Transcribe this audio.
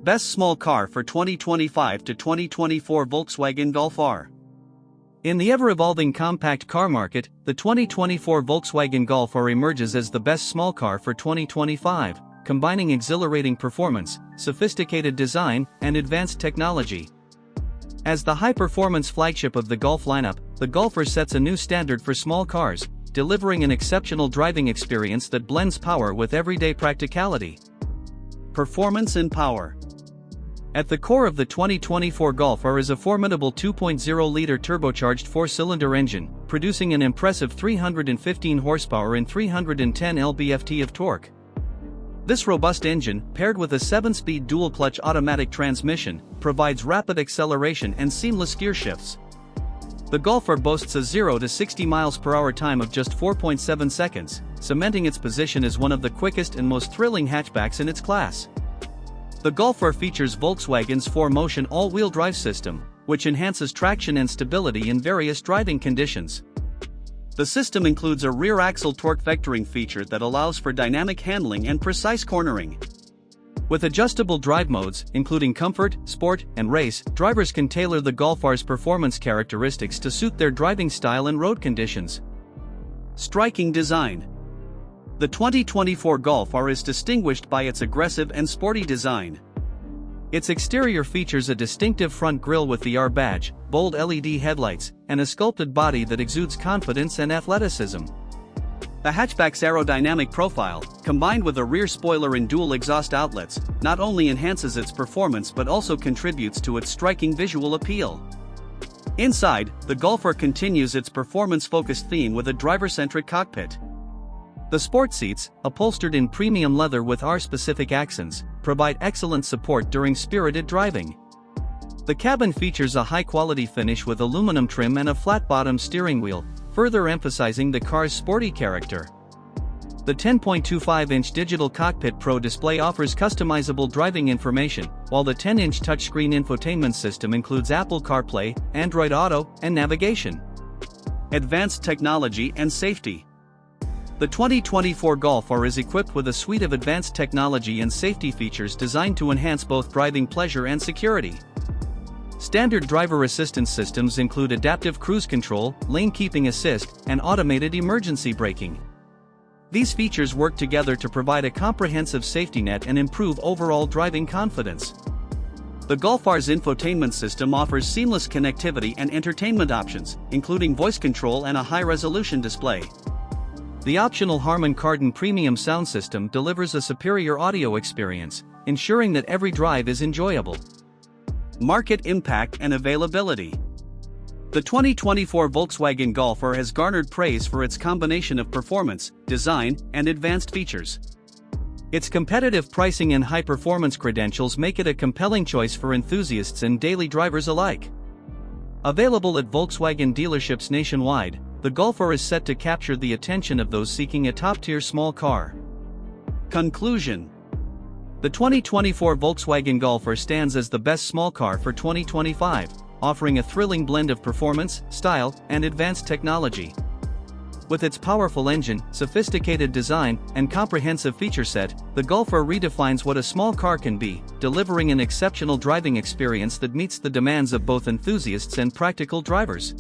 Best small car for 2025 to 2024 Volkswagen Golf R. In the ever-evolving compact car market, the 2024 Volkswagen Golf R emerges as the best small car for 2025, combining exhilarating performance, sophisticated design, and advanced technology. As the high-performance flagship of the Golf lineup, the Golf R sets a new standard for small cars, delivering an exceptional driving experience that blends power with everyday practicality. Performance and power. At the core of the 2024 Golf R is a formidable 2.0-liter turbocharged four-cylinder engine, producing an impressive 315 horsepower and 310 lb-ft of torque. This robust engine, paired with a 7-speed dual-clutch automatic transmission, provides rapid acceleration and seamless gear shifts. The Golf R boasts a 0 to 60 mph time of just 4.7 seconds, cementing its position as one of the quickest and most thrilling hatchbacks in its class. The Golf R features Volkswagen's 4Motion all-wheel drive system, which enhances traction and stability in various driving conditions. The system includes a rear-axle torque vectoring feature that allows for dynamic handling and precise cornering. With adjustable drive modes, including Comfort, Sport, and Race, drivers can tailor the Golf R's performance characteristics to suit their driving style and road conditions. Striking design. The 2024 Golf R is distinguished by its aggressive and sporty design. Its exterior features a distinctive front grille with the R badge, bold LED headlights, and a sculpted body that exudes confidence and athleticism. The hatchback's aerodynamic profile, combined with a rear spoiler and dual exhaust outlets, not only enhances its performance but also contributes to its striking visual appeal. Inside, the Golf R continues its performance-focused theme with a driver-centric cockpit. The sport seats, upholstered in premium leather with R-specific accents, provide excellent support during spirited driving. The cabin features a high-quality finish with aluminum trim and a flat-bottom steering wheel, further emphasizing the car's sporty character. The 10.25-inch Digital Cockpit Pro display offers customizable driving information, while the 10-inch touchscreen infotainment system includes Apple CarPlay, Android Auto, and navigation. Advanced technology and safety. The 2024 Golf R is equipped with a suite of advanced technology and safety features designed to enhance both driving pleasure and security. Standard driver assistance systems include adaptive cruise control, lane keeping assist, and automated emergency braking. These features work together to provide a comprehensive safety net and improve overall driving confidence. The Golf R's infotainment system offers seamless connectivity and entertainment options, including voice control and a high-resolution display. The optional Harman Kardon premium sound system delivers a superior audio experience, ensuring that every drive is enjoyable. Market impact and availability. The 2024 Volkswagen Golf R has garnered praise for its combination of performance, design, and advanced features. Its competitive pricing and high-performance credentials make it a compelling choice for enthusiasts and daily drivers alike. Available at Volkswagen dealerships nationwide, the Golf R is set to capture the attention of those seeking a top-tier small car. Conclusion. The 2024 Volkswagen Golf R stands as the best small car for 2025, offering a thrilling blend of performance, style, and advanced technology. With its powerful engine, sophisticated design, and comprehensive feature set, the Golf R redefines what a small car can be, delivering an exceptional driving experience that meets the demands of both enthusiasts and practical drivers.